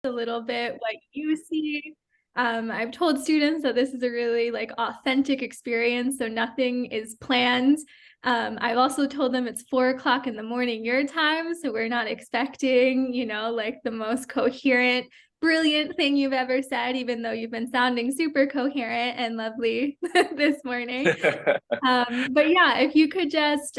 a little bit what you see. I've told students that this is a really like authentic experience, so nothing is planned. I've also told them it's 4 o'clock in the morning your time, so we're not expecting, like the most coherent, brilliant thing you've ever said, even though you've been sounding super coherent and lovely this morning. But yeah, if you could just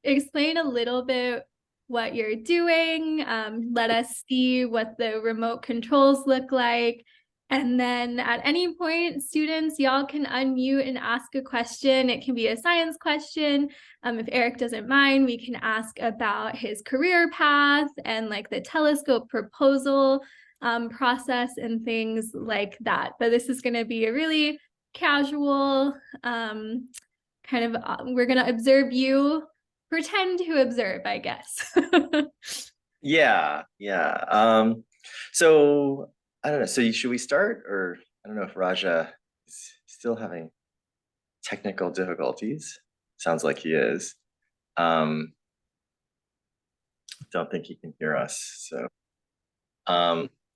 explain a little bit what you're doing, let us see what the remote controls look like. And then at any point, students, y'all can unmute and ask a question. It can be a science question. If Eric doesn't mind, we can ask about his career path and like the telescope proposal process and things like that. But this is going to be a really casual kind of, we're going to observe you, pretend to observe, I guess. Yeah. So I don't know. So should we start, or I don't know if Raja is still having technical difficulties. Sounds like he is. Don't think he can hear us. So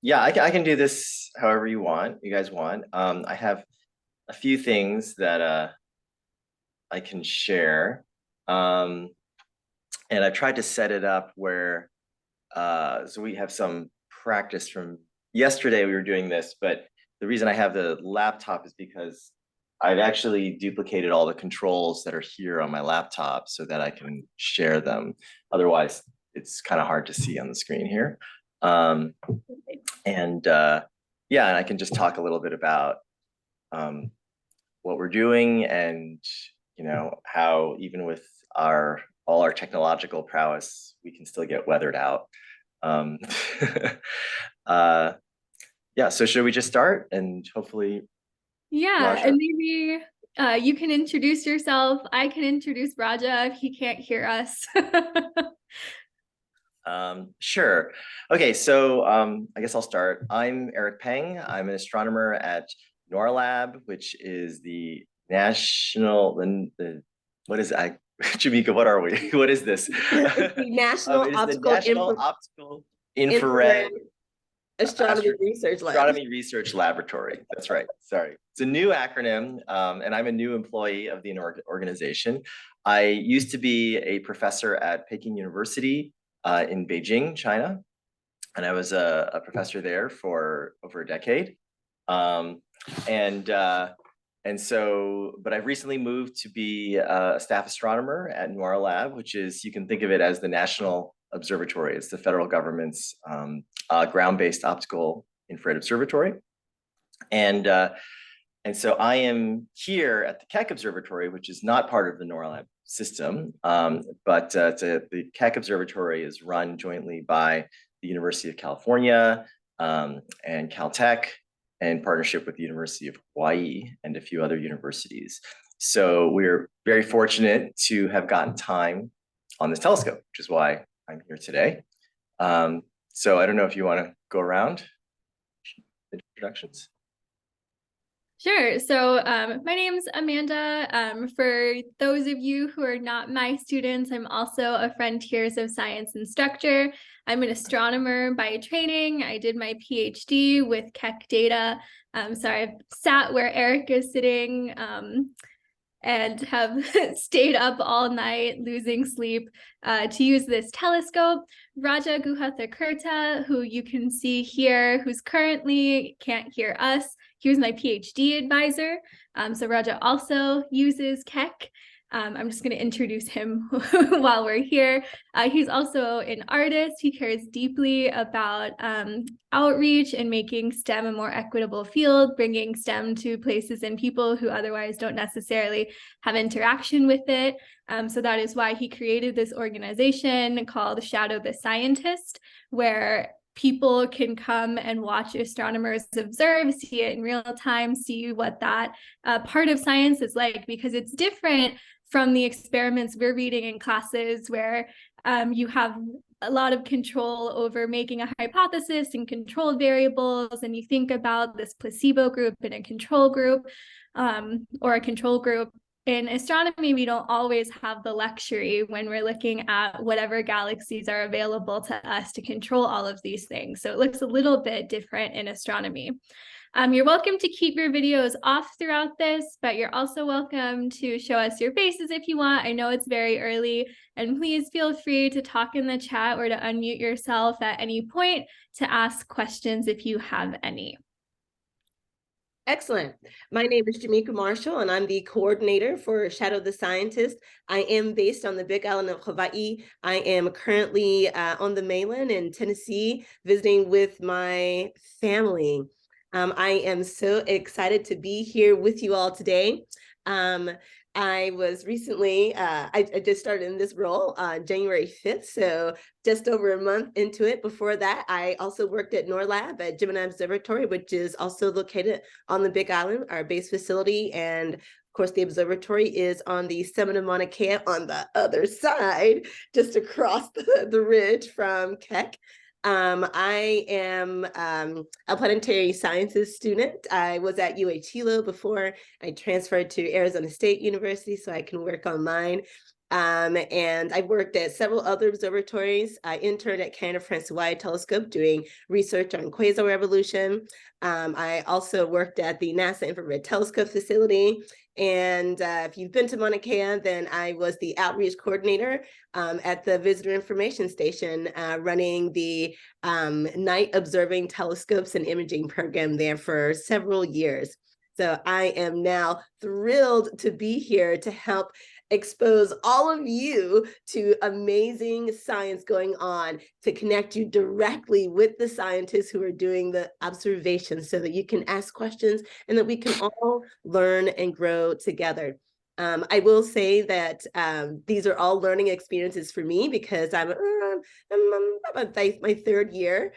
yeah, I can do this however you guys want. I have a few things that I can share. And I've tried to set it up where so we have some practice from yesterday. We were doing this, but the reason I have the laptop is because I've actually duplicated all the controls that are here on my laptop so that I can share them. Otherwise, it's kind of hard to see on the screen here. Yeah, and I can just talk a little bit about what we're doing, and how even with all our technological prowess, we can still get weathered out. Yeah, so should we just start, and hopefully Yeah, Raja. and maybe you can introduce yourself. I can introduce Raja if he can't hear us. Sure. Okay, so I guess I'll start. I'm Eric Peng. I'm an astronomer at NOIRLab, which is the national, what is I Jamika, what are we? What is this? The National It is the Optical National Optical Infrared Astronomy Research Lab. Astronomy Research Laboratory. That's right. Sorry. It's a new acronym, and I'm a new employee of the organization. I used to be a professor at Peking University in Beijing, China, and I was a professor there for over a decade. But I've recently moved to be a staff astronomer at NOIRLab, which is, you can think of it as the National Observatory. It's the federal government's ground-based optical infrared observatory. And so I am here at the Keck Observatory, which is not part of the NOIRLab system, but the Keck Observatory is run jointly by the University of California and Caltech, in partnership with the University of Hawaii and a few other universities. So we're very fortunate to have gotten time on this telescope, which is why I'm here today. So I don't know if you want to go around introductions. Sure. So my name's Amanda. For those of you who are not my students, I'm also a Frontiers of Science instructor. I'm an astronomer by training. I did my PhD with Keck data. So I've sat where Eric is sitting and have stayed up all night losing sleep to use this telescope. Raja GuhaThakurta, who you can see here, who's currently can't hear us. He was my PhD advisor. So Raja also uses Keck. I'm just going to introduce him while we're here. He's also an artist. He cares deeply about outreach and making STEM a more equitable field, bringing STEM to places and people who otherwise don't necessarily have interaction with it. So that is why he created this organization called Shadow the Scientist, where people can come and watch astronomers observe, see it in real time, see what that part of science is like, because it's different from the experiments we're reading in classes where you have a lot of control over making a hypothesis and controlled variables, and you think about this placebo group and a control group, or a control group in astronomy, we don't always have the luxury when we're looking at whatever galaxies are available to us to control all of these things. So it looks a little bit different in astronomy. You're welcome to keep your videos off throughout this, but you're also welcome to show us your faces if you want. I know it's very early, and please feel free to talk in the chat or to unmute yourself at any point to ask questions if you have any. Excellent. My name is Jamaica Marshall, and I'm the coordinator for Shadow the Scientist. I am based on the Big Island of Hawai'i. I am currently on the mainland in Tennessee, visiting with my family. I am so excited to be here with you all today. I was recently, I just started in this role on January 5th, so just over a month into it. Before that, I also worked at NOIRLab at Gemini Observatory, which is also located on the Big Island, our base facility. And of course, the observatory is on the summit of Mauna Kea on the other side, just across the ridge from Keck. I am a planetary sciences student. I was at UHilo before I transferred to Arizona State University so I can work online. And I worked at several other observatories. I interned at Canada-France-Hawaii Telescope doing research on quasar revolution. I also worked at the NASA Infrared Telescope facility. And if you've been to Mauna Kea, then I was the outreach coordinator at the Visitor Information Station, running the night observing telescopes and imaging program there for several years. So I am now thrilled to be here to help expose all of you to amazing science going on, to connect you directly with the scientists who are doing the observations so that you can ask questions and that we can all learn and grow together. I will say that these are all learning experiences for me because I'm about my third year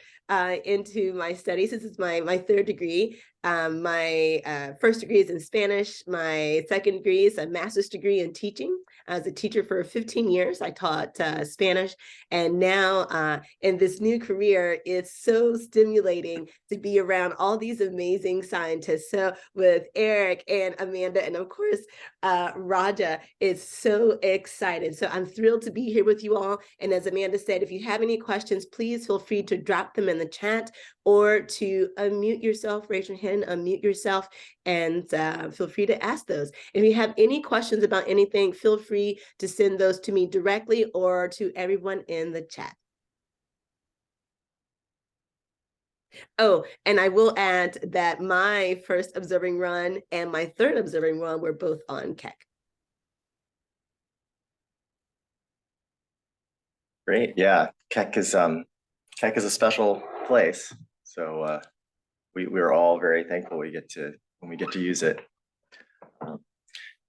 into my studies. This is my third degree. My first degree is in Spanish. My second degree is a master's degree in teaching. As a teacher for 15 years, I taught Spanish. And now in this new career, it's so stimulating to be around all these amazing scientists. So with Eric and Amanda, and of course, Raja, is so excited. So I'm thrilled to be here with you all. And as Amanda said, if you have any questions, please feel free to drop them in the chat or to unmute yourself, raise your hand, unmute yourself, and feel free to ask those. If you have any questions about anything, feel free to send those to me directly or to everyone in the chat. Oh, and I will add that my first observing run and my third observing run were both on Keck. Great, yeah. Keck is a special place, so we're all very thankful when we get to use it.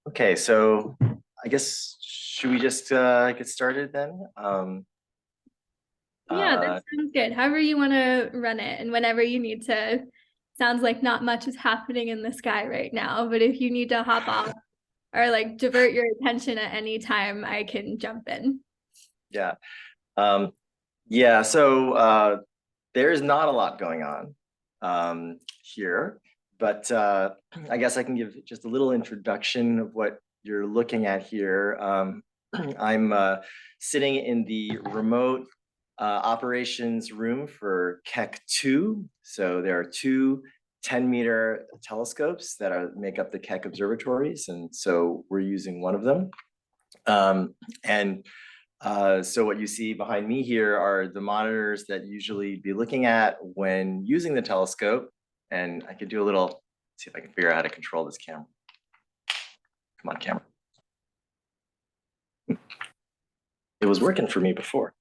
Okay, so I guess should we just get started then? Yeah, that sounds good. However you want to run it, and whenever you need to. Sounds like not much is happening in the sky right now, but if you need to hop off or like divert your attention at any time, I can jump in. Yeah. Yeah, so there is not a lot going on here, but I guess I can give just a little introduction of what you're looking at here. I'm sitting in the remote operations room for Keck II. So there are two 10-meter telescopes that make up the Keck observatories, and so we're using one of them. So what you see behind me here are the monitors that usually be looking at when using the telescope. And I could do a little, see if I can figure out how to control this camera. Come on, camera. It was working for me before.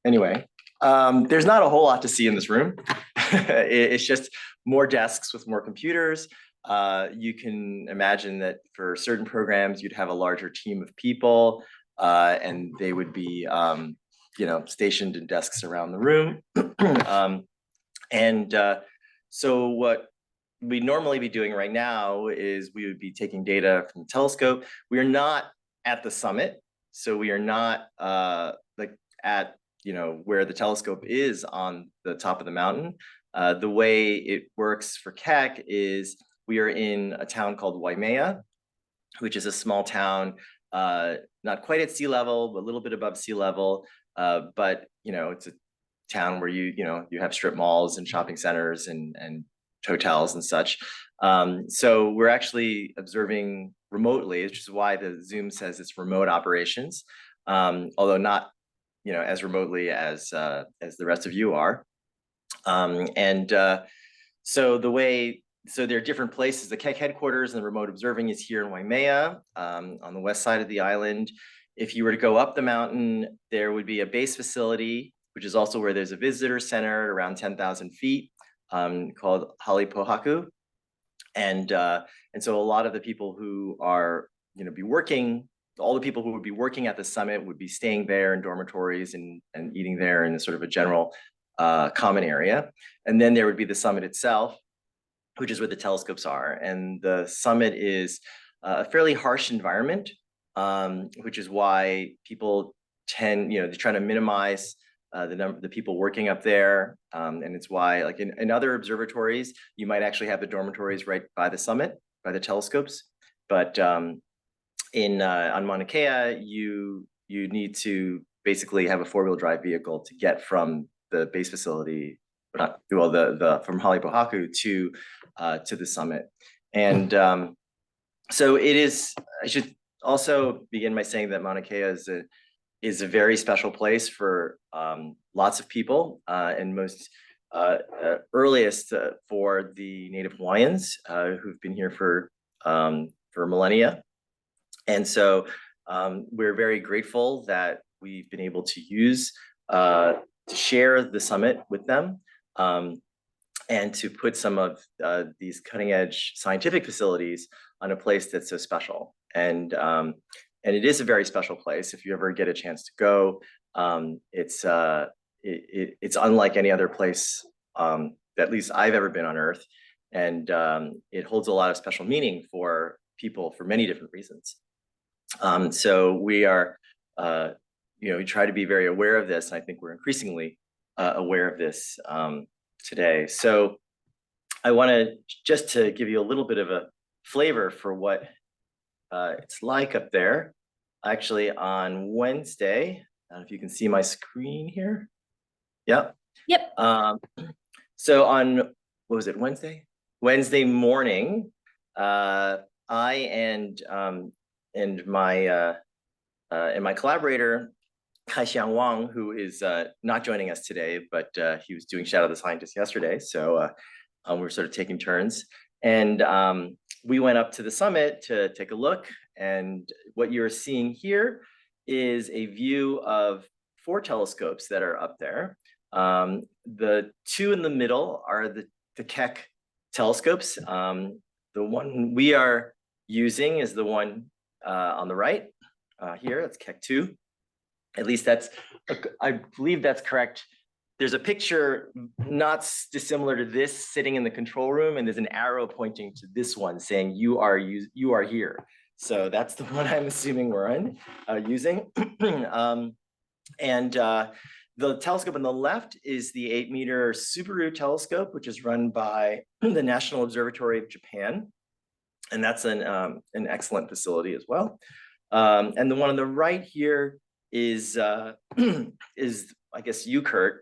Anyway, there's not a whole lot to see in this room. It's just more desks with more computers. You can imagine that for certain programs, you'd have a larger team of people, and they would be, stationed in desks around the room. So what we'd normally be doing right now is we would be taking data from the telescope. We are not at the summit, so we are not at where the telescope is on the top of the mountain. The way it works for Keck is we are in a town called Waimea, which is a small town, not quite at sea level, but a little bit above sea level. But it's a town where you have strip malls and shopping centers and hotels and such. So we're actually observing remotely, which is why the Zoom says it's remote operations, although not as remotely as the rest of you are. So there are different places. The Keck headquarters and the remote observing is here in Waimea, on the west side of the island. If you were to go up the mountain, there would be a base facility, which is also where there's a visitor center at around 10,000 feet, called Halipohaku. And so a lot of the people who are be working, all the people who would be working at the summit would be staying there in dormitories and eating there in a sort of a general common area. And then there would be the summit itself, which is where the telescopes are. And the summit is a fairly harsh environment, which is why people tend, they try to minimize the people working up there. And it's why, like in other observatories, you might actually have the dormitories right by the summit, by the telescopes. But on Maunakea, you need to basically have a 4-wheel drive vehicle to get from the base facility, from Halipohaku to the summit. And so it is. I should also begin by saying that Maunakea is a very special place for lots of people, and most earliest for the Native Hawaiians who've been here for millennia. And so we're very grateful that we've been able to to share the summit with them, and to put some of these cutting edge scientific facilities on a place that's so special. And it is a very special place. If you ever get a chance to go, it's unlike any other place that at least I've ever been on Earth. And it holds a lot of special meaning for people for many different reasons. So we are, we try to be very aware of this. And I think we're increasingly aware of this today. So I want to give you a little bit of a flavor for what it's like up there. Actually, on Wednesday, I don't know if you can see my screen here. Yep. So on, what was it, Wednesday? Wednesday morning, I and my collaborator, Kaixiang Wang, who is not joining us today, but he was doing Shadow the Scientist yesterday. So we're sort of taking turns. And we went up to the summit to take a look. And what you're seeing here is a view of 4 telescopes that are up there. The 2 in the middle are the Keck telescopes. The one we are using is the one on the right here. That's Keck II. At least I believe that's correct. There's a picture not dissimilar to this sitting in the control room, and there's an arrow pointing to this one saying you are here. So that's the one I'm assuming we're using. And the telescope on the left is the 8-meter Subaru telescope, which is run by the National Observatory of Japan. And that's an excellent facility as well. And the one on the right here is I guess UCD,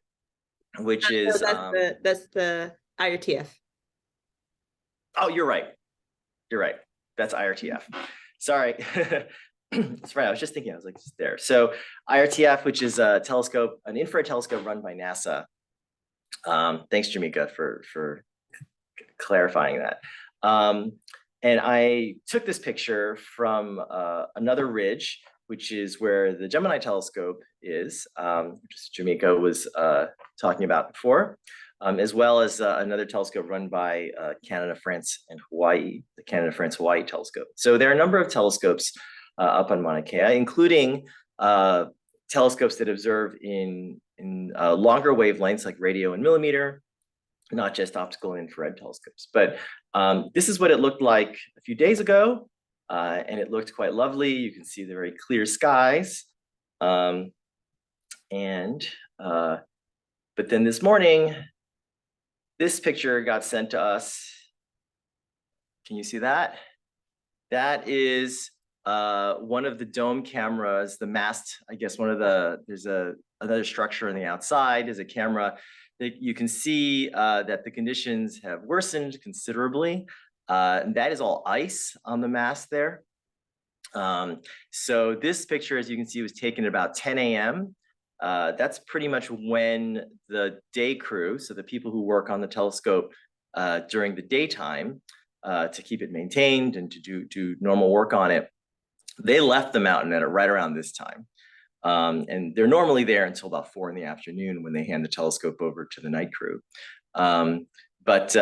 which is that's the IRTF. Oh, you're right. That's IRTF. Sorry. That's right. I was just thinking, I was like, it's there. So IRTF, which is a telescope, an infrared telescope run by NASA. Thanks, Jamika, for clarifying that. And I took this picture from another ridge, which is where the Gemini telescope is, which Jamika was talking about before, as well as another telescope run by Canada, France, and Hawaii, the Canada, France, Hawaii telescope. So there are a number of telescopes up on Maunakea, including telescopes that observe in longer wavelengths like radio and millimeter, not just optical and infrared telescopes. But this is what it looked like a few days ago, and it looked quite lovely. You can see the very clear skies. But then this morning, this picture got sent to us. Can you see that? That is one of the dome cameras, the mast, I guess there's another structure on the outside is a camera that you can see that the conditions have worsened considerably. And that is all ice on the mast there. So this picture, as you can see, was taken at about 10 a.m. That's pretty much when the day crew, so the people who work on the telescope during the daytime to keep it maintained and to do normal work on it, they left the mountain at right around this time. And they're normally there until about 4 in the afternoon when they hand the telescope over to the night crew. But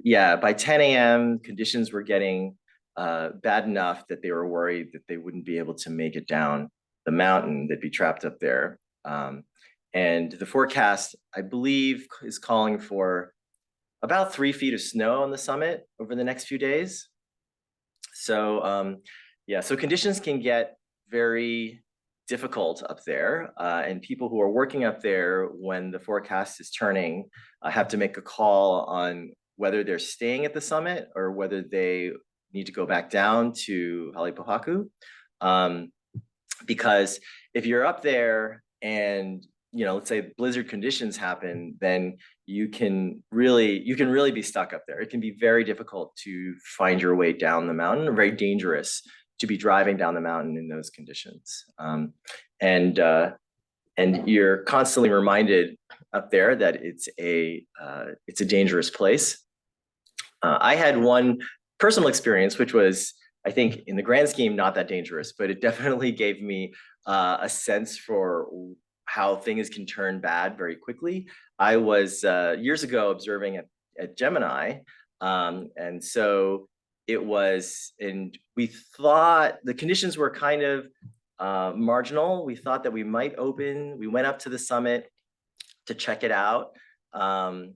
yeah, by 10 a.m., conditions were getting bad enough that they were worried that they wouldn't be able to make it down the mountain. They'd be trapped up there. And the forecast, I believe, is calling for about 3 feet of snow on the summit over the next few days. So yeah, so conditions can get very difficult up there, and people who are working up there when the forecast is turning have to make a call on whether they're staying at the summit or whether they need to go back down to Halepohaku. Because if you're up there and let's say blizzard conditions happen, then you can really be stuck up there. It can be very difficult to find your way down the mountain, or very dangerous to be driving down the mountain in those conditions. And you're constantly reminded up there that it's a dangerous place. I had one personal experience, which was, I think, in the grand scheme, not that dangerous, but it definitely gave me a sense for how things can turn bad very quickly. I was years ago observing at Gemini, and so it was, and we thought the conditions were kind of marginal. We thought that we might open. We went up to the summit to check it out, and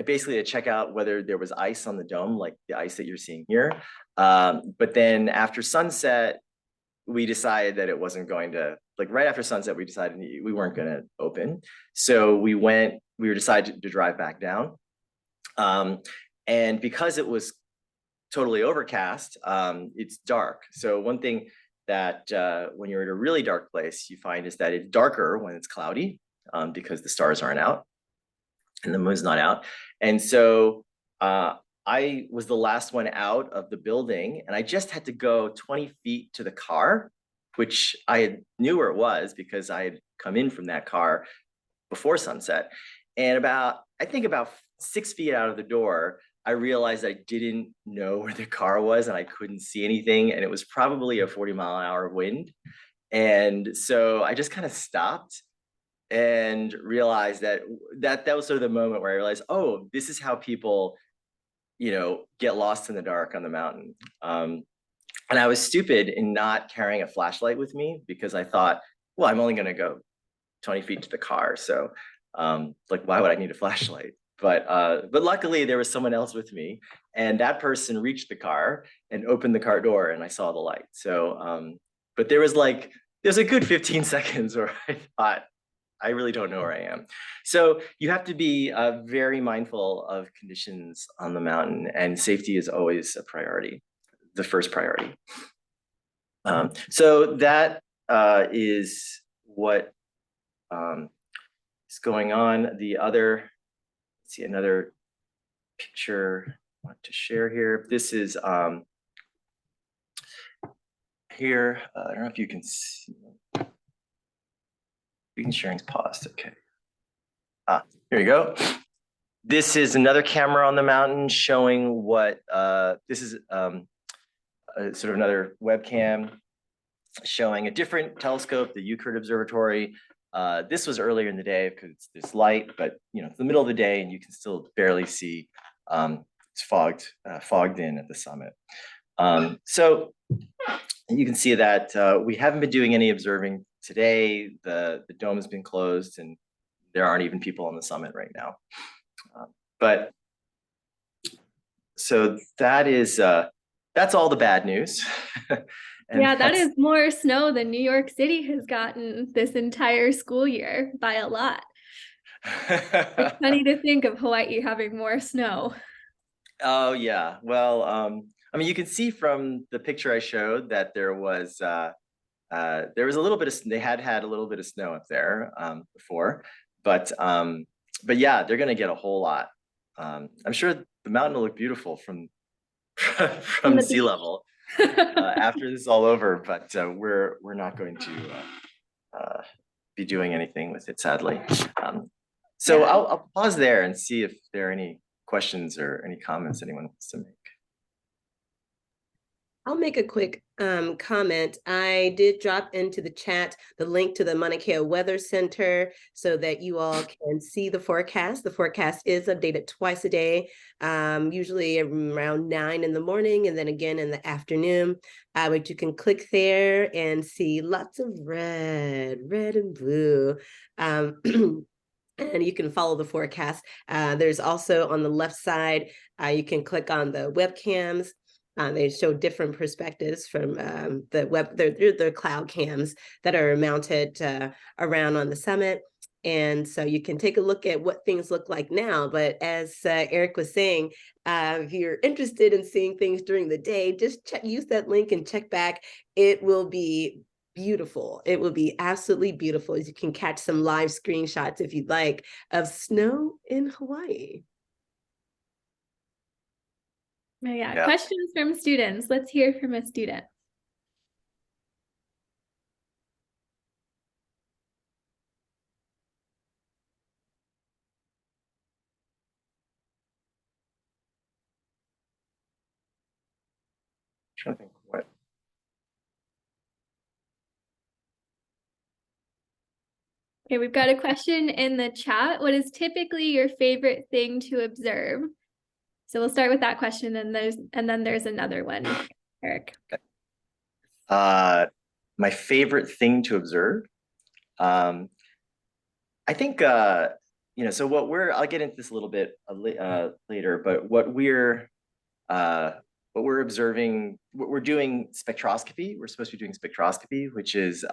basically to check out whether there was ice on the dome, like the ice that you're seeing here. But then after sunset, we decided that it wasn't going to, right after sunset, we decided we weren't going to open. So we decided to drive back down. And because it was totally overcast, it's dark. So one thing that when you're in a really dark place, you find is that it's darker when it's cloudy because the stars aren't out and the moon's not out. And so I was the last one out of the building, and I just had to go 20 feet to the car, which I knew where it was because I had come in from that car before sunset. And I think about 6 feet out of the door, I realized I didn't know where the car was and I couldn't see anything. And it was probably a 40-mile-an-hour wind. And so I just kind of stopped and realized that was sort of the moment where I realized, oh, this is how people, get lost in the dark on the mountain. And I was stupid in not carrying a flashlight with me because I thought, well, I'm only going to go 20 feet to the car. So why would I need a flashlight? But luckily there was someone else with me, and that person reached the car and opened the car door, and I saw the light. So, but there's a good 15 seconds where I thought, I really don't know where I am. So you have to be very mindful of conditions on the mountain, and safety is always a priority, the first priority. So that is what is going on. The other, let's see, another picture I want to share here. This is here. I don't know if you can see. Screen sharing's paused. Okay. Here you go. This is another camera on the mountain showing what this is sort of another webcam showing a different telescope, the UCD Observatory. This was earlier in the day because it's light, but it's the middle of the day and you can still barely see. It's fogged in at the summit. So you can see that we haven't been doing any observing today. The dome has been closed and there aren't even people on the summit right now. But so that's all the bad news. Yeah, that is more snow than New York City has gotten this entire school year by a lot. It's funny to think of Hawaii having more snow. Oh yeah, well, I mean, you can see from the picture I showed that there was a little bit of, they had a little bit of snow up there before, but yeah, they're going to get a whole lot. I'm sure the mountain will look beautiful from from sea level after this is all over, but we're not going to be doing anything with it, sadly. So Yeah. I'll pause there and see if there are any questions or any comments anyone wants to make. I'll make a quick comment. I did drop into the chat the link to the Maunakea Weather Center so that you all can see the forecast. The forecast is updated twice a day, usually around 9 in the morning and then again in the afternoon. But you can click there and see lots of red and blue. And you can follow the forecast. There's also on the left side, you can click on the webcams. They show different perspectives from the web, they're cloud cams that are mounted around on the summit. And so you can take a look at what things look like now. But as Eric was saying, if you're interested in seeing things during the day, just use that link and check back. It will be beautiful. It will be absolutely beautiful, as you can catch some live screenshots if you'd like of snow in Hawaii. Yeah, questions from students. Let's hear from a student. I think what. Okay, we've got a question in the chat. What is typically your favorite thing to observe? So we'll start with that question, and then there's another one, Eric. Okay. My favorite thing to observe. I think so what I'll get into this a little bit later, but what we're observing, what we're doing spectroscopy. We're supposed to be doing spectroscopy, which is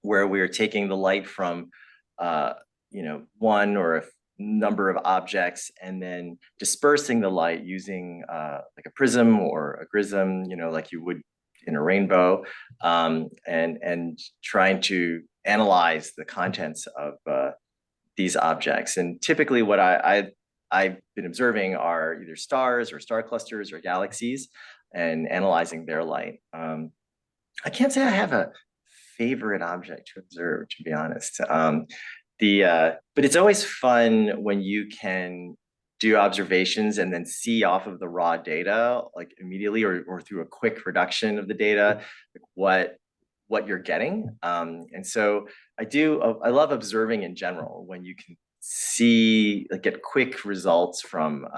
where we're taking the light from one or a number of objects and then dispersing the light using like a prism or a grism, like you would in a rainbow, and trying to analyze the contents of these objects. And typically what I've been observing are either stars or star clusters or galaxies and analyzing their light. I can't say I have a favorite object to observe, to be honest. But it's always fun when you can do observations and then see off of the raw data, like immediately or through a quick reduction of the data, like what you're getting. And so I love observing in general when you can see, like, get quick results from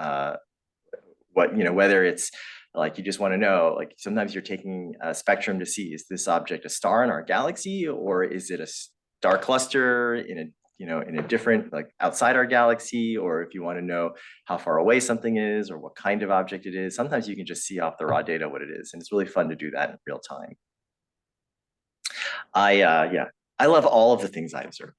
whether it's like you just want to know, like sometimes you're taking a spectrum to see, is this object a star in our galaxy, or is it a star cluster in a different, like outside our galaxy, or if you want to know how far away something is or what kind of object it is, sometimes you can just see off the raw data what it is. And it's really fun to do that in real time. I love all of the things I observe.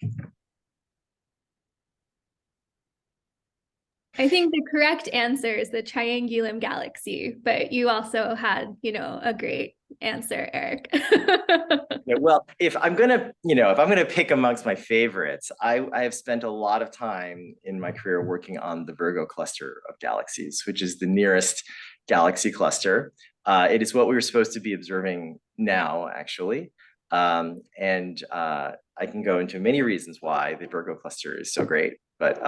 I think the correct answer is the Triangulum Galaxy, but you also had, a great answer, Eric. Yeah, well, if I'm gonna pick amongst my favorites, I have spent a lot of time in my career working on the Virgo cluster of galaxies, which is the nearest galaxy cluster. It is what we were supposed to be observing now, actually. And I can go into many reasons why the Virgo cluster is so great, but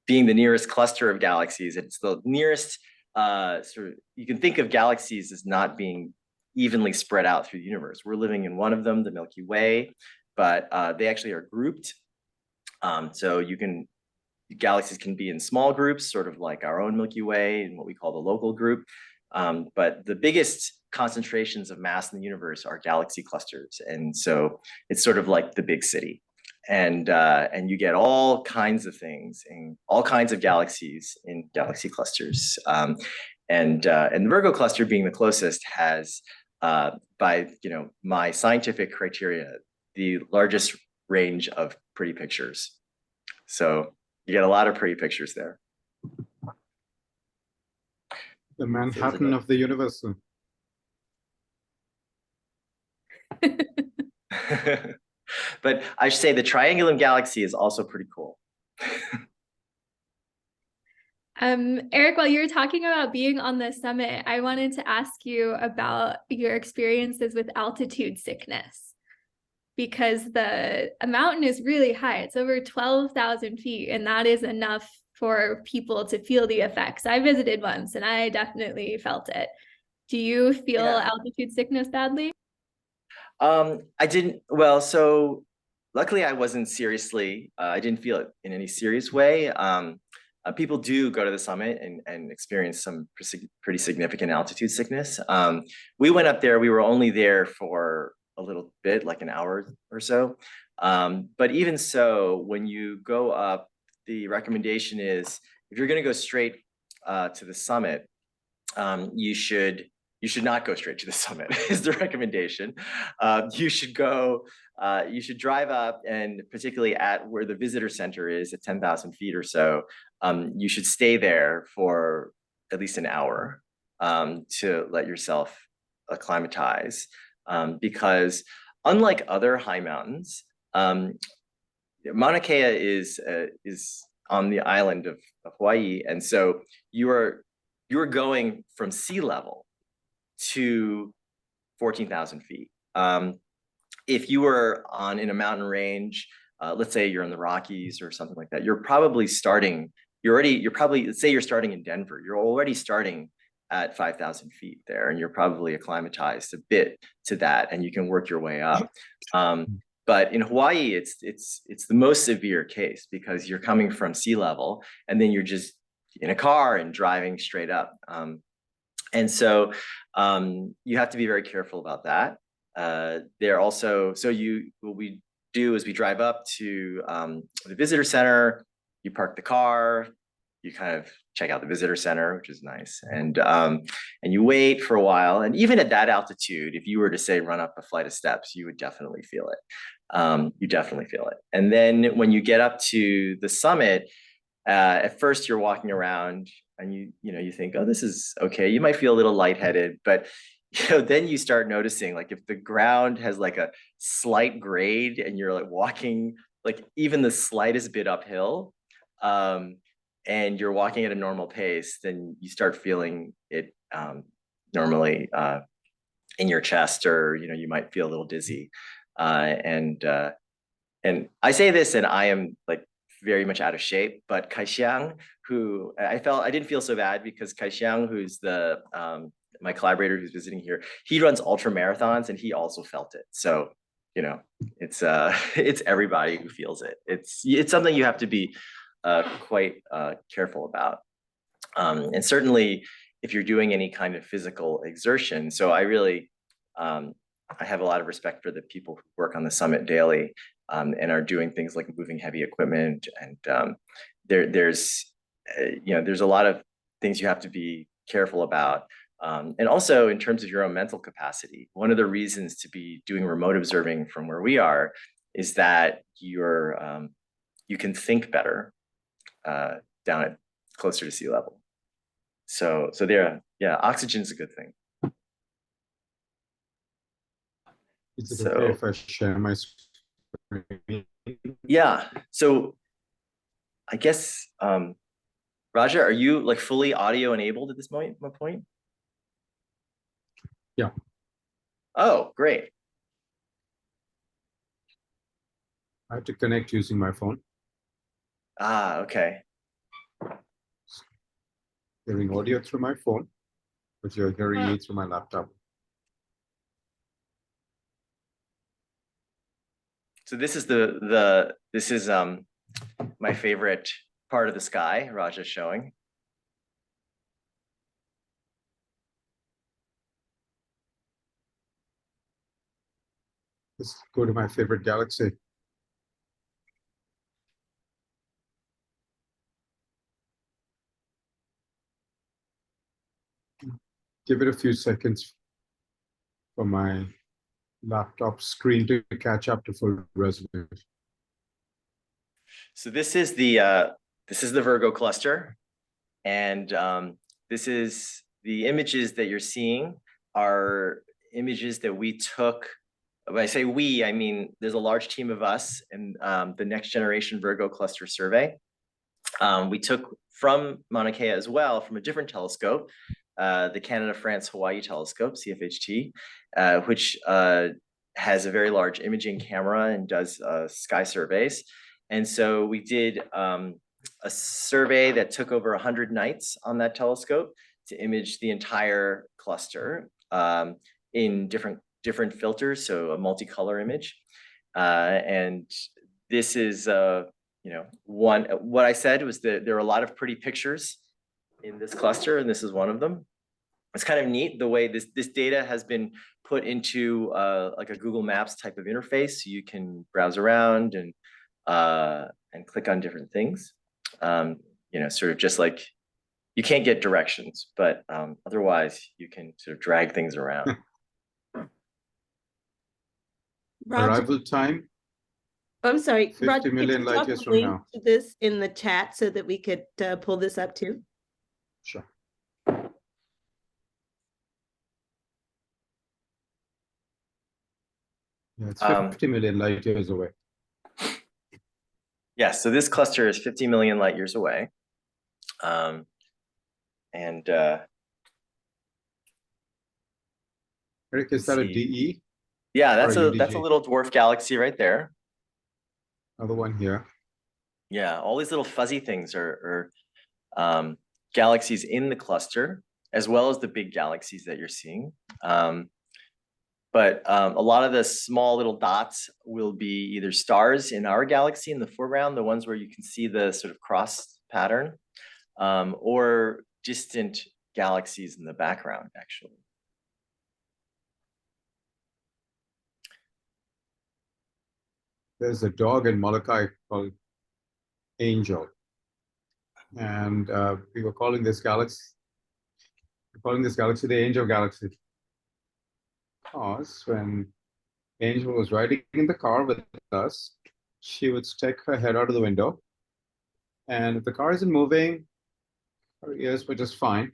being the nearest cluster of galaxies, it's the nearest you can think of galaxies as not being evenly spread out through the universe. We're living in one of them, the Milky Way, but they actually are grouped. So galaxies can be in small groups, sort of like our own Milky Way and what we call the local group. But the biggest concentrations of mass in the universe are galaxy clusters. And so it's sort of like the big city. And you get all kinds of things and all kinds of galaxies in galaxy clusters. And the Virgo cluster, being the closest, has, by my scientific criteria, the largest range of pretty pictures. So you get a lot of pretty pictures there. The Manhattan of the universe. But I should say the Triangulum Galaxy is also pretty cool. Eric, while you were talking about being on the summit, I wanted to ask you about your experiences with altitude sickness, because the mountain is really high. It's over 12,000 feet, and that is enough for people to feel the effects. I visited once, and I definitely felt it. Do you feel altitude sickness badly? I didn't, well, so luckily I wasn't seriously, I didn't feel it in any serious way. People do go to the summit and experience some pretty significant altitude sickness. We went up there, we were only there for a little bit, like an hour or so. But even so, when you go up, the recommendation is, if you're gonna go straight to the summit, you should not go straight to the summit is the recommendation. You should drive up, and particularly at where the visitor center is at 10,000 feet or so, you should stay there for at least an hour to let yourself acclimatize. Because unlike other high mountains, Maunakea is on the island of Hawaii, and so you are going from sea level to 14,000 feet. If you were in a mountain range, let's say you're in the Rockies or something like that, let's say you're starting in Denver, you're already starting at 5,000 feet there, and you're probably acclimatized a bit to that, and you can work your way up. But in Hawaii, it's the most severe case, because you're coming from sea level, and then you're just in a car and driving straight up. And so you have to be very careful about that. What we do is we drive up to the visitor center, you park the car, you kind of check out the visitor center, which is nice. And you wait for a while. And even at that altitude, if you were to say run up a flight of steps, you would definitely feel it. You definitely feel it. And then when you get up to the summit, at first you're walking around and you think, oh, this is okay. You might feel a little lightheaded, but then you start noticing, like, if the ground has like a slight grade and you're like walking like even the slightest bit uphill, and you're walking at a normal pace, then you start feeling it normally in your chest, or you might feel a little dizzy. And I say this, and I am like very much out of shape, but Kaixiang, who I didn't feel so bad, because Kaixiang, who's the my collaborator who's visiting here, he runs ultra marathons, and he also felt it. So it's it's everybody who feels it. It's something you have to be quite careful about, and certainly if you're doing any kind of physical exertion. So I really I have a lot of respect for the people who work on the summit daily and are doing things like moving heavy equipment, and there's a lot of things you have to be careful about. And also in terms of your own mental capacity, one of the reasons to be doing remote observing from where we are is that you can think better down at closer to sea level. So there, yeah, oxygen's a good thing. Is it okay if I share my screen? Yeah. So I guess Raja, are you like fully audio enabled at this point? Yeah. Oh, great. I have to connect using my phone. Ah, okay. Hearing audio through my phone, but you're hearing me through my laptop. So this is my favorite part of the sky Raja's showing. Let's go to my favorite galaxy. Give it a few seconds for my laptop screen to catch up to full resolution. So this is the Virgo cluster, and this is the images that you're seeing are images that we took. When I say we, I mean there's a large team of us in the Next Generation Virgo Cluster Survey. We took from Maunakea as well, from a different telescope, the Canada-France-Hawaii telescope, CFHT, which has a very large imaging camera and does sky surveys. And so we did a survey that took over 100 nights on that telescope to image the entire cluster in different filters, so a multicolor image. And this is, what I said was that there are a lot of pretty pictures in this cluster, and this is one of them. It's kind of neat the way this data has been put into like a Google Maps type of interface, so you can browse around and click on different things. Sort of just like you can't get directions, but otherwise you can sort of drag things around. Arrival time? I'm sorry, 50 Roger, million could you light drop years a from link now. to this in the chat so that we could pull this up too? Sure. Yeah, it's 50 million light years away. Yeah, so this cluster is 50 million light years away. Eric, is that a DE? Yeah, that's or a little dwarf galaxy right there. Another one here. Yeah, all these little fuzzy things are galaxies in the cluster, as well as the big galaxies that you're seeing. But a lot of the small little dots will be either stars in our galaxy in the foreground, the ones where you can see the sort of cross pattern, or distant galaxies in the background, actually. There's a dog in Molokai called Angel. And we were calling this galaxy the Angel Galaxy. Because when Angel was riding in the car with us, she would stick her head out of the window. And if the car isn't moving, her ears were just fine.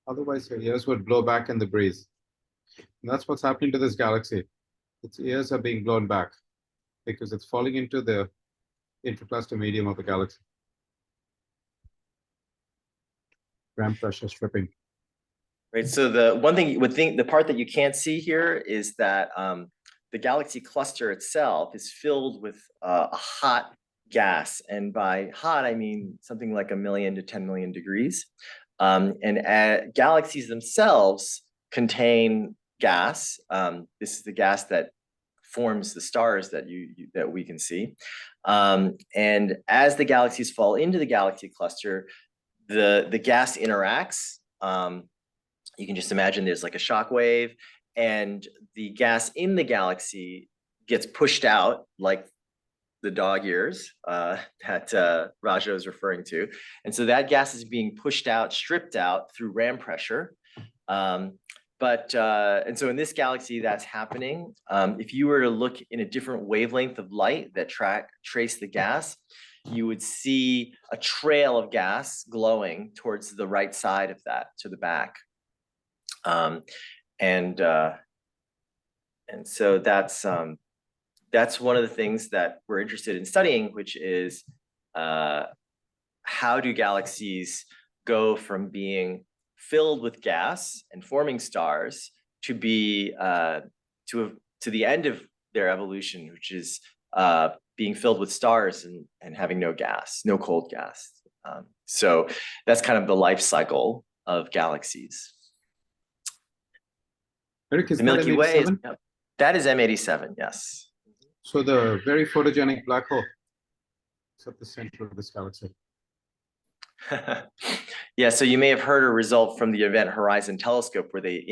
Otherwise, her ears would blow back in the breeze. And that's what's happening to this galaxy. Its ears are being blown back because it's falling into the intercluster medium of the galaxy. Ram pressure stripping. Right. So the one thing you would think, the part that you can't see here is that the galaxy cluster itself is filled with a hot gas, and by hot I mean something like 1 million to 10 million degrees. And galaxies themselves contain gas. This is the gas that forms the stars that that we can see. And as the galaxies fall into the galaxy cluster, the gas interacts. You can just imagine there's like a shock wave, and the gas in the galaxy gets pushed out like the dog ears that Raja is referring to. And so that gas is being pushed out, stripped out through ram pressure. And so in this galaxy that's happening, if you were to look in a different wavelength of light that trace the gas, you would see a trail of gas glowing towards the right side of that, to the back. And so that's one of the things that we're interested in studying, which is how do galaxies go from being filled with gas and forming stars to be to the end of their evolution, which is being filled with stars and having no gas, no cold gas. So that's kind of the life cycle of galaxies. Eric, is the Milky Way is, M87? that is M87, yes. So the very photogenic black hole is at the center of this galaxy. Yeah, so you may have heard a result from the Event Horizon Telescope where they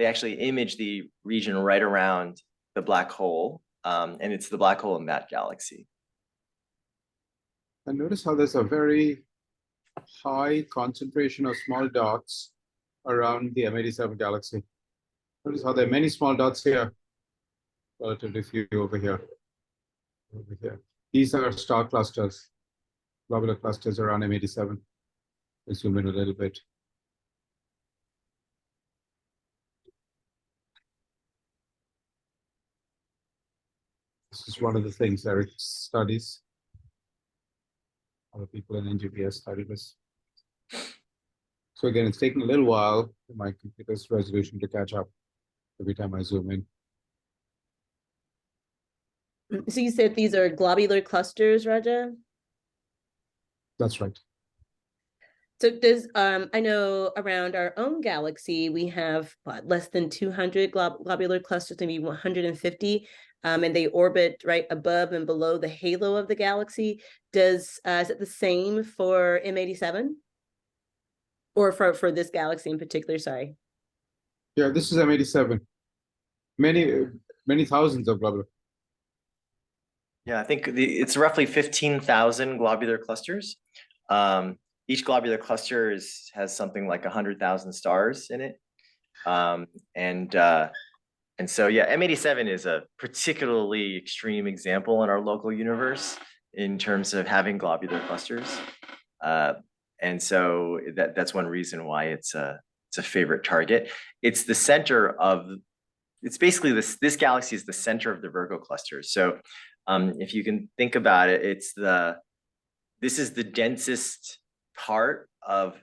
actually imaged the region right around the black hole, and it's the black hole in that galaxy. And notice how there's a very high concentration of small dots around the M87 galaxy. Notice how there are many small dots here, relatively few over here. Over here. These are star clusters, globular clusters around M87. Let's zoom in a little bit. This is one of the things Eric studies. Other people in NGVS study this. So again, it's taking a little while for my computer's resolution to catch up every time I zoom in. So you said these are globular clusters, Raja? That's right. So does I know around our own galaxy we have what, less than 200 globular clusters, maybe 150, and they orbit right above and below the halo of the galaxy. Is it the same for M87, or for this galaxy in particular? Sorry. Yeah, this is M87. Many thousands of globular. Yeah, I think it's roughly 15,000 globular clusters. Each globular cluster has something like 100,000 stars in it. And so, yeah, M87 is a particularly extreme example in our local universe in terms of having globular clusters. And so that's one reason why it's a favorite target. It's the center of, it's basically this galaxy is the center of the Virgo cluster. So if you can think about it, this is the densest part of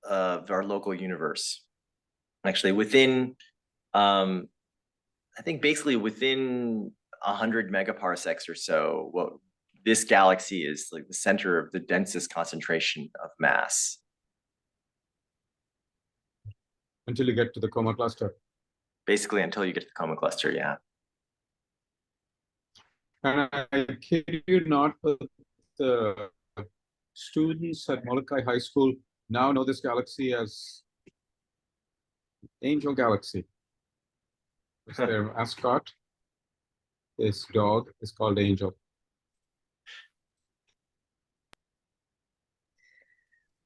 our local universe. Actually, within, I think basically within 100 megaparsecs or so, this galaxy is like the center of the densest concentration of mass. Until you get to the Coma cluster. Basically, until you get to the Coma cluster, yeah. And I kid you not, the students at Molokai High School now know this galaxy as Angel Galaxy. It's their mascot. This dog is called Angel.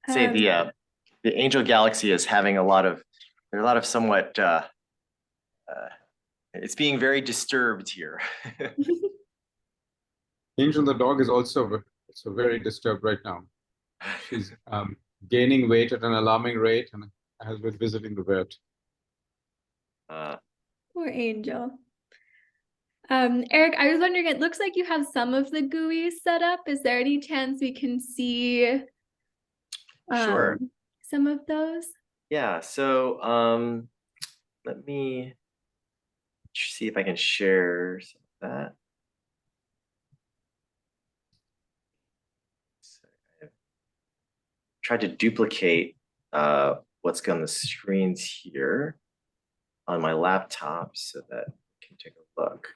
Say the Angel Galaxy is having a lot of somewhat it's being very disturbed here. Angel the dog is also very disturbed right now. She's gaining weight at an alarming rate and has been visiting the vet. Poor Angel. Eric, I was wondering, it looks like you have some of the GUIs set up. Is there any chance we can see Sure. some of those? Yeah, so let me see if I can share some of that. So I've tried to duplicate what's on the screens here on my laptop so that I can take a look.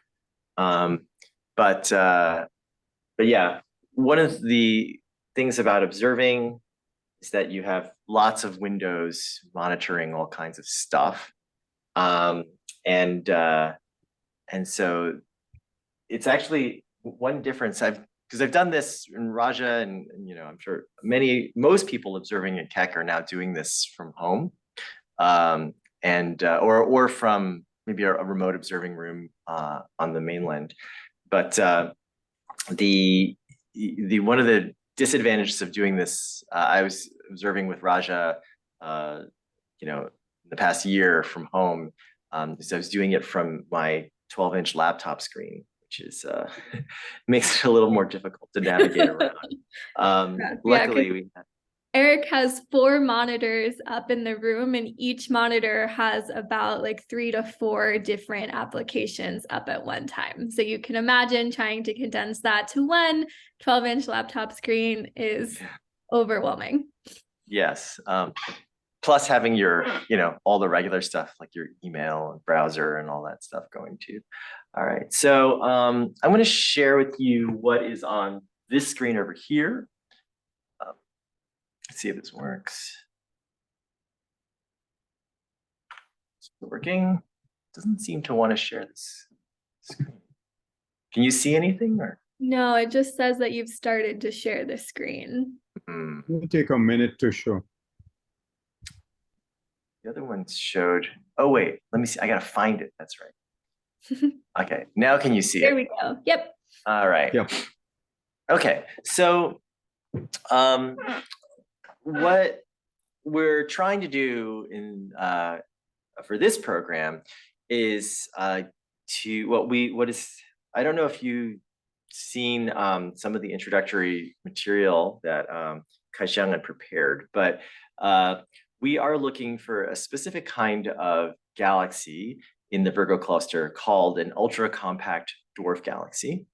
But yeah, one of the things about observing is that you have lots of windows monitoring all kinds of stuff. And so it's actually one difference because I've done this in Raja, and you know, I'm sure most people observing at Keck are now doing this from home, or from maybe a remote observing room on the mainland. But one of the disadvantages of doing this, I was observing with Raja, you know, the past year from home, so I was doing it from my 12-inch laptop screen, which is makes it a little more difficult to navigate around. Luckily, Eric has 4 monitors up in the room, and each monitor has about like 3 to 4 different applications up at one time. So you can imagine trying to condense that to one 12-inch laptop screen is overwhelming. Yes. Plus having your, you know, all the regular stuff like your email and browser and all that stuff going too. All right. So I'm going to share with you what is on this screen over here. Let's see if this works. It's working. Doesn't seem to want to share this screen. Can you see anything or? No, it just says that you've started to share the screen. It'll take a minute to show. The other ones showed. Oh wait, let me see. I gotta find it. That's right. Okay, now can you see it? There we go. Yep. All right. Yep. Okay, so what we're trying to do in for this program is I don't know if you seen some of the introductory material that Kaixiang had prepared, but we are looking for a specific kind of galaxy in the Virgo cluster called an ultra-compact dwarf galaxy.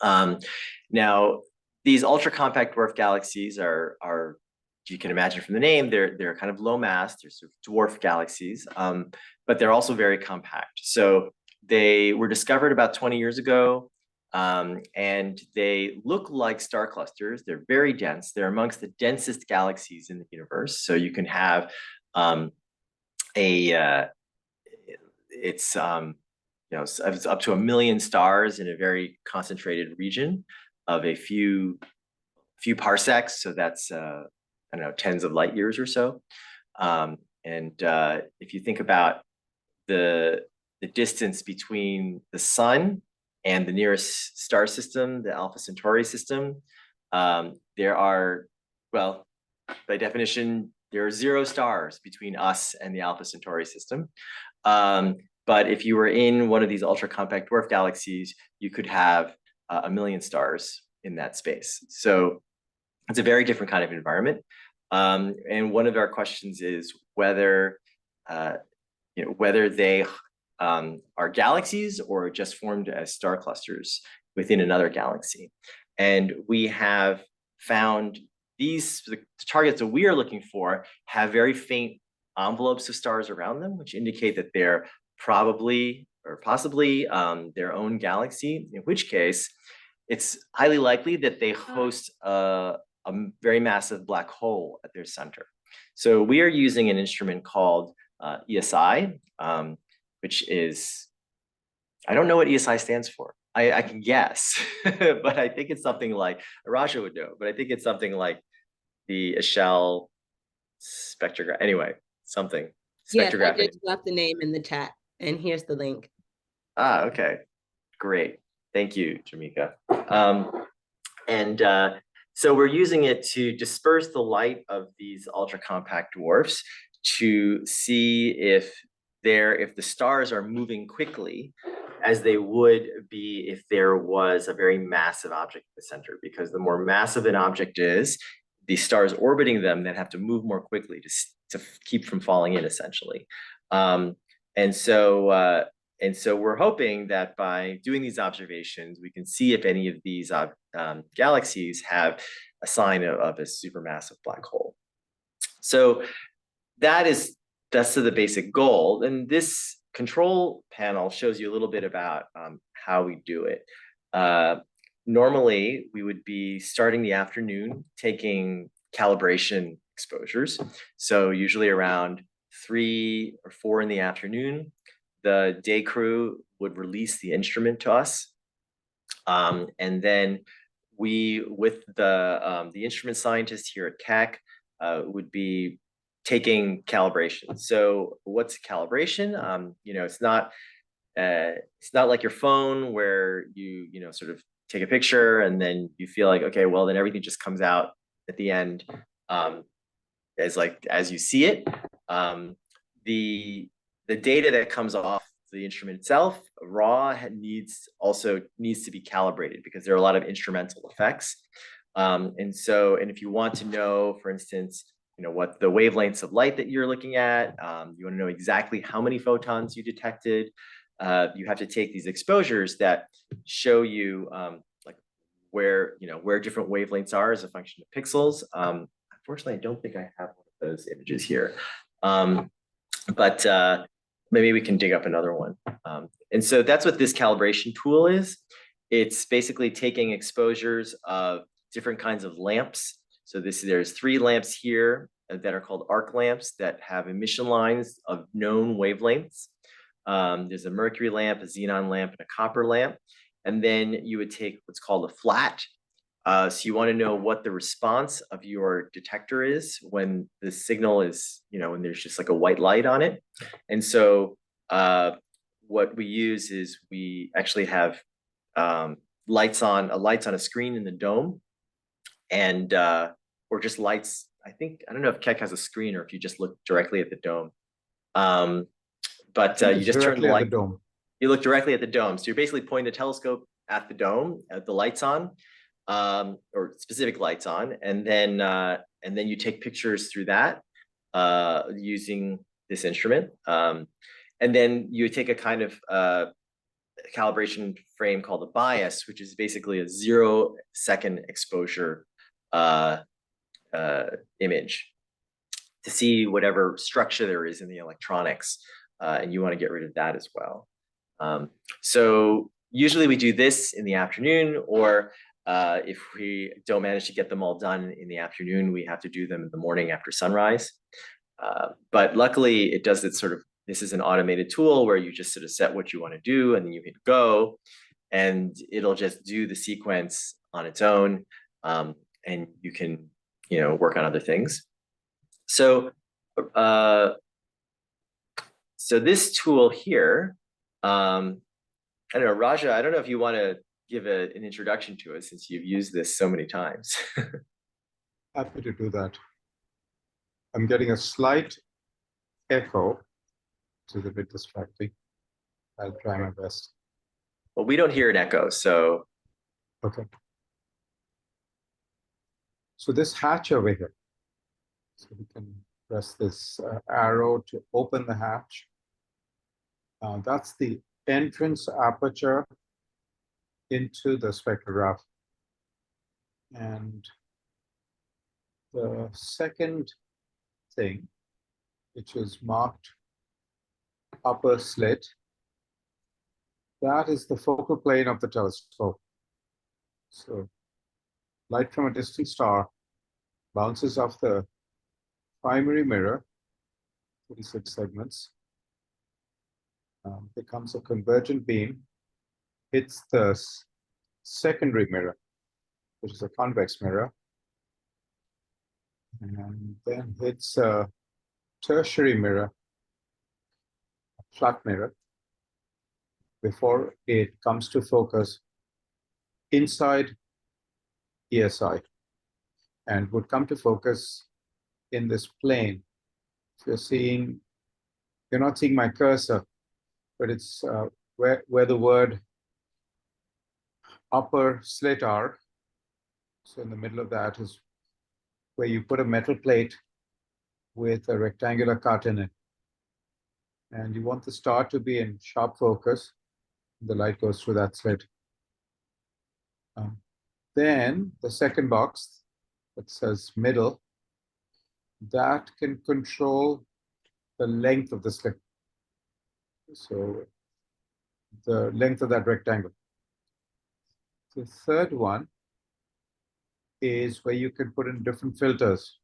Now, these ultra-compact dwarf galaxies are, you can imagine from the name, they're kind of low mass, they're sort of dwarf galaxies, but they're also very compact. So they were discovered about 20 years ago, and they look like star clusters. They're very dense. They're amongst the densest galaxies in the universe. So you can have it's up to 1 million stars in a very concentrated region of a few parsecs. So that's I don't know, tens of light years or so. If you think about the distance between the sun and the nearest star system, the Alpha Centauri system, there are, well, by definition, there are 0 stars between us and the Alpha Centauri system. But if you were in one of these ultra-compact dwarf galaxies, you could have 1 million stars in that space. So it's a very different kind of environment. And one of our questions is whether they are galaxies or just formed as star clusters within another galaxy. And we have found the targets that we are looking for have very faint envelopes of stars around them, which indicate that they're probably or possibly their own galaxy, in which case it's highly likely that they host a very massive black hole at their center. So we are using an instrument called ESI, which is, I don't know what ESI stands for. I can guess, but I think it's something like, Raja would know, but I think it's something like the Echelle Spectrograph, anyway, something. Yes, I just left the name in the chat, and here's the link. Ah, okay, great. Thank you, Jamika. So we're using it to disperse the light of these ultra-compact dwarfs to see if the stars are moving quickly as they would be if there was a very massive object at the center, because the more massive an object is, the stars orbiting them then have to move more quickly to keep from falling in, essentially. And so we're hoping that by doing these observations, we can see if any of these galaxies have a sign of a supermassive black hole. So that's the basic goal. And this control panel shows you a little bit about how we do it. Normally, we would be starting the afternoon taking calibration exposures. So usually around 3 or 4 in the afternoon, the day crew would release the instrument to us. And then we, with the instrument scientists here at Keck, would be taking calibration. So what's calibration? It's not like your phone where you sort of take a picture and then you feel like, okay, well, then everything just comes out at the end as you see it. The data that comes off the instrument itself, raw, needs to be calibrated because there are a lot of instrumental effects. And if you want to know, for instance, what the wavelengths of light that you're looking at, you want to know exactly how many photons you detected, you have to take these exposures that show you like where different wavelengths are as a function of pixels. Unfortunately, I don't think I have one of those images here, but maybe we can dig up another one. And so that's what this calibration tool is. It's basically taking exposures of different kinds of lamps. So there's 3 lamps here that are called arc lamps that have emission lines of known wavelengths. There's a mercury lamp, a xenon lamp, and a copper lamp. And then you would take what's called a flat. So you want to know what the response of your detector is when the signal is, when there's just like a white light on it. And so what we use is we actually have lights on a screen in the dome, and or just lights. I don't know if Keck has a screen or if you just look directly at the dome. But you just turn the light. You look directly at the dome. So you're basically pointing the telescope at the dome, the lights on, or specific lights on, and then you take pictures through that using this instrument. And then you take a kind of calibration frame called a bias, which is basically a 0-second exposure image to see whatever structure there is in the electronics, and you want to get rid of that as well. So usually we do this in the afternoon, or if we don't manage to get them all done in the afternoon, we have to do them in the morning after sunrise. But luckily it does it sort of, this is an automated tool where you just sort of set what you want to do and then you hit go, and it'll just do the sequence on its own, and you can, you know, work on other things. So, so this tool here, I don't know, Raja, I don't know if you want to give an introduction to it since you've used this so many times. Happy to do that. I'm getting a slight echo, which is a bit distracting. I'll try my best. Well, we don't hear an echo, so. Okay. So this hatch over here, so we can press this arrow to open the hatch. That's the entrance aperture into the spectrograph. And the second thing, which is marked upper slit, that is the focal plane of the telescope. So light from a distant star bounces off the primary mirror, 36 segments, becomes a convergent beam, hits the secondary mirror, which is a convex mirror, and then hits a tertiary mirror, a flat mirror, before it comes to focus inside ESI, and would come to focus in this plane. If you're seeing, you're not seeing my cursor, but it's where the word upper slit are. So in the middle of that is where you put a metal plate with a rectangular cut in it. And you want the star to be in sharp focus. The light goes through that slit. Then the second box that says middle, that can control the length of the slit. So the length of that rectangle. The third one is where you can put in different filters.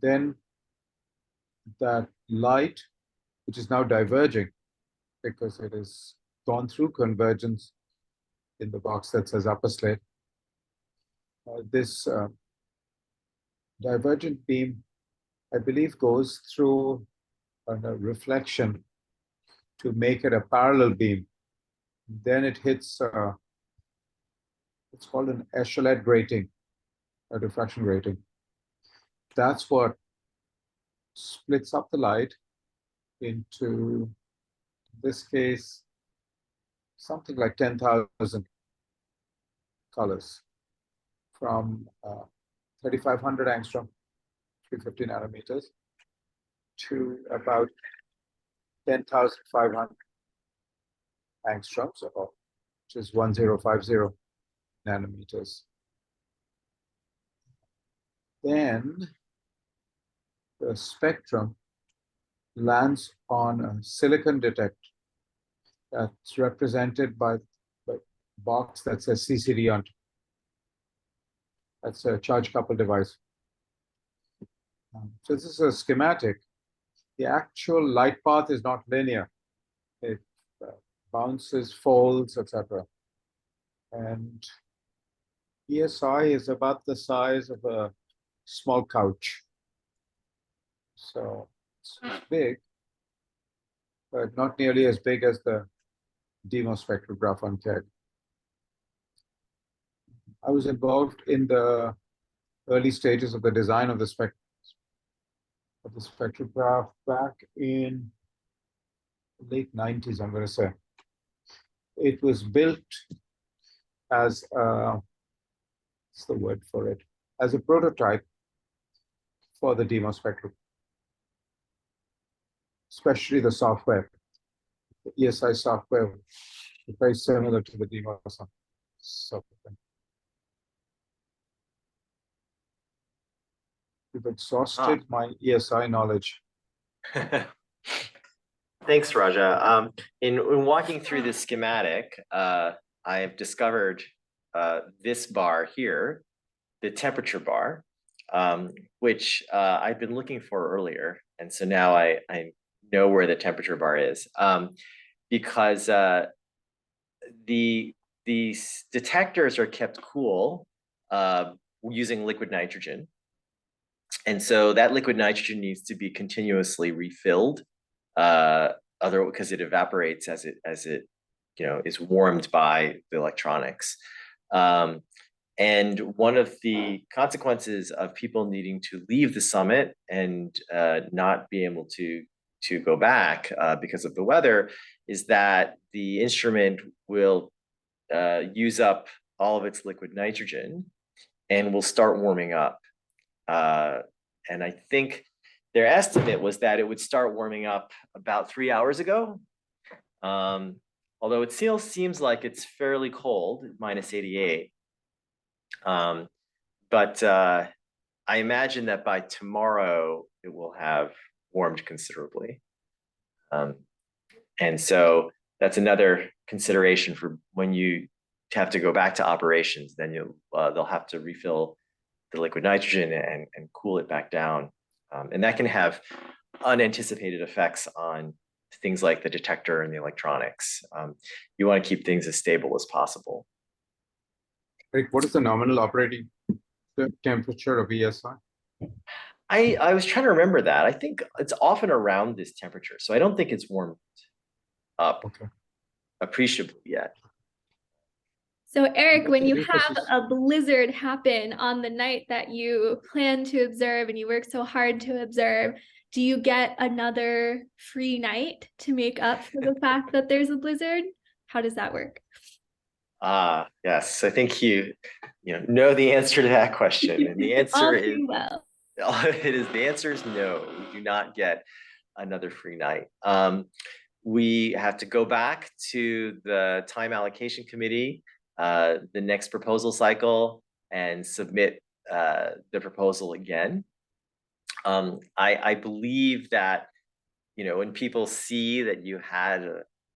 Then that light, which is now diverging because it has gone through convergence in the box that says upper slit. This divergent beam, I believe, goes through a reflection to make it a parallel beam. Then it hits, it's called an Echelle grating, a diffraction grating. That's what splits up the light into, in this case, something like 10,000 colors from 3,500 angstrom, 350 nanometers, to about 10,500 angstroms, which is 1050 nanometers. Then the spectrum lands on a silicon detector that's represented by the box that says CCD on. That's a charge coupled device. So this is a schematic. The actual light path is not linear. It bounces, folds, etc. And ESI is about the size of a small couch. So it's big, but not nearly as big as the demo spectrograph on Keck. I was involved in the early stages of the design of the spectrograph back in the late 90s, I'm going to say. it was built as a, what's the word for it? As a prototype for the demo spectrum, especially the software. The ESI software is very similar to the demo software. You've exhausted my ESI knowledge. Thanks, Raja. In walking through this schematic, I have discovered this bar here, the temperature bar, which I've been looking for earlier. And so now I know where the temperature bar is, because these detectors are kept cool using liquid nitrogen. And so that liquid nitrogen needs to be continuously refilled, because it evaporates as it is warmed by the electronics. And one of the consequences of people needing to leave the summit and not be able to go back because of the weather is that the instrument will use up all of its liquid nitrogen and will start warming up. And I think their estimate was that it would start warming up about 3 hours ago. Although it still seems like it's fairly cold, -88. But I imagine that by tomorrow it will have warmed considerably. And so that's another consideration for when you have to go back to operations. Then they'll have to refill the liquid nitrogen and cool it back down. And that can have unanticipated effects on things like the detector and the electronics. You want to keep things as stable as possible. Rick, what is the nominal operating temperature of ESI? I was trying to remember that. I think it's often around this temperature. So I don't think it's warmed up appreciably yet. So Eric, when you have a blizzard happen on the night that you plan to observe and you work so hard to observe, do you get another free night to make up for the fact that there's a blizzard? How does that work? Yes, I think you know the answer to that question. And the answer is well. The answer is no, we do not get another free night. We have to go back to the time allocation committee the next proposal cycle and submit the proposal again. I believe that when people see that you had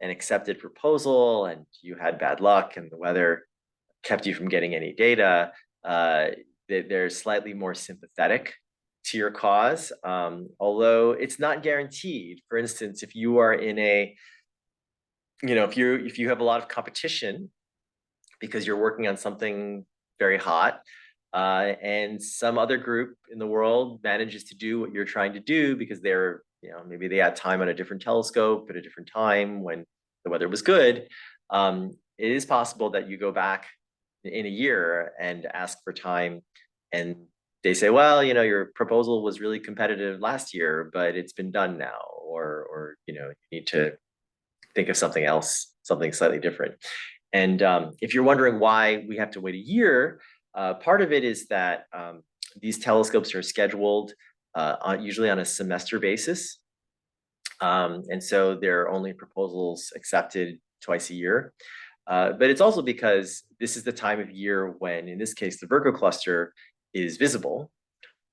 an accepted proposal and you had bad luck and the weather kept you from getting any data, they're slightly more sympathetic to your cause, although it's not guaranteed. For instance, if you are in a, if you have a lot of competition because you're working on something very hot, and some other group in the world manages to do what you're trying to do because they're, maybe they had time on a different telescope at a different time when the weather was good, it is possible that you go back in a year and ask for time and they say, well, your proposal was really competitive last year, but it's been done now, or you need to think of something else, something slightly different. And if you're wondering why we have to wait a year, part of it is that these telescopes are scheduled usually on a semester basis. And so there are only proposals accepted twice a year. But it's also because this is the time of year when, in this case, the Virgo cluster is visible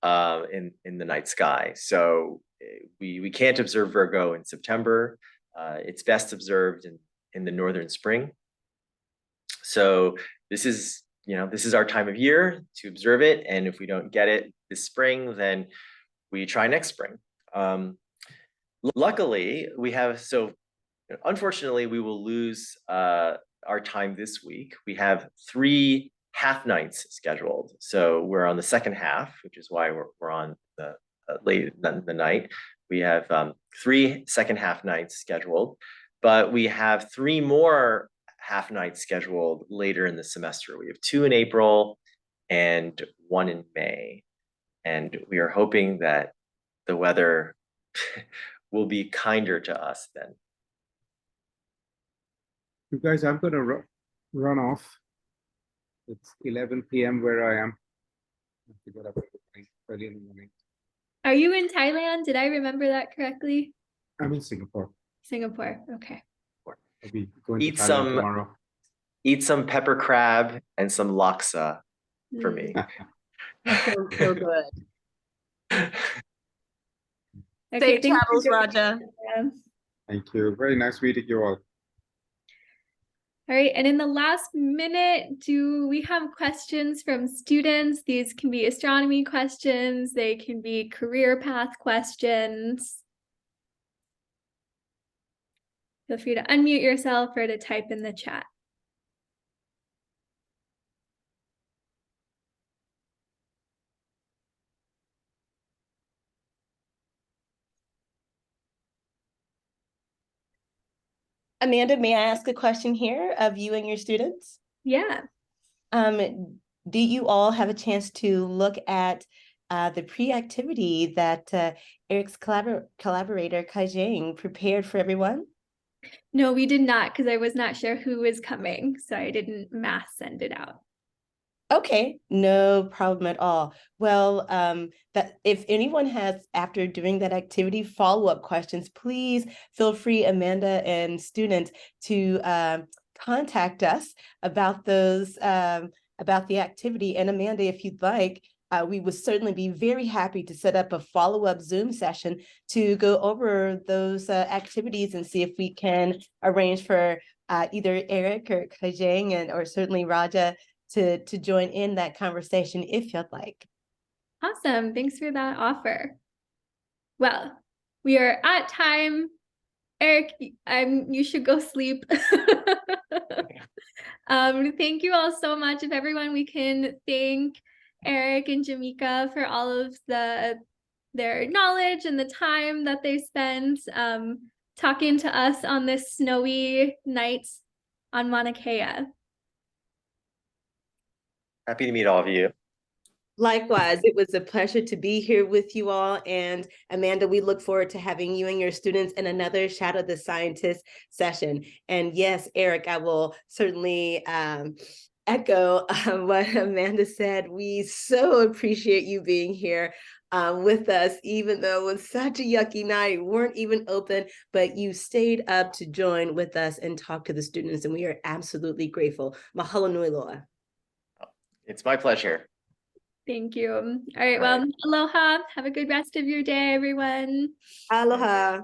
in the night sky. So we can't observe Virgo in September. It's best observed in the northern spring. So this is our time of year to observe it. And if we don't get it this spring, then we try next spring. Luckily, unfortunately, we will lose our time this week. We have 3 half nights scheduled. So we're on the second half, which is why we're on the late the night. We have 3 second half nights scheduled, but we have 3 more half nights scheduled later in the semester. We have 2 in April and 1 in May. And we are hoping that the weather will be kinder to us then. You guys, I'm gonna run off. It's 11 p.m. where I am. I have to get up early in the morning. Are you in Thailand? Did I remember that correctly? I'm in Singapore. Singapore. Okay. I'll be going Eat to Thailand some- tomorrow. Eat some pepper crab and some laksa for me. That sounds so good. Okay, Safe thank you travels, for Raja. Thank you. Very nice meeting you all. All right, and in the last minute, do we have questions from students? These can be astronomy questions, they can be career path questions. Feel free to unmute yourself or to type in the chat. Amanda, may I ask a question here of you and your students? Yeah. Do you all have a chance to look at the pre-activity that Eric's collaborator, Kaixiang, prepared for everyone? No, we did not, because I was not sure who was coming, so I didn't mass send it out. Okay, no problem at all. Well, that if anyone has, after doing that activity, follow-up questions, please feel free, Amanda and students, to contact us about those, about the activity. And Amanda, if you'd like, we would certainly be very happy to set up a follow-up Zoom session to go over those activities and see if we can arrange for either Eric or Kaixiang or certainly Raja to join in that conversation if you'd like. Awesome, thanks for that offer. Well, we are at time. Eric, you should go sleep. Thank you all so much. If everyone, we can thank Eric and Jamika for all of their knowledge and the time that they spent talking to us on this snowy night on Maunakea. Happy to meet all of you. Likewise, it was a pleasure to be here with you all. And Amanda, we look forward to having you and your students in another Shadow the Scientist session. And yes, Eric, I will certainly echo what Amanda said. We so appreciate you being here with us, even though it was such a yucky night, we weren't even open, but you stayed up to join with us and talk to the students, and we are absolutely grateful. Mahalo nui loa. It's my pleasure. Thank you. All right, well, aloha. Have a good rest of your day, everyone. Aloha.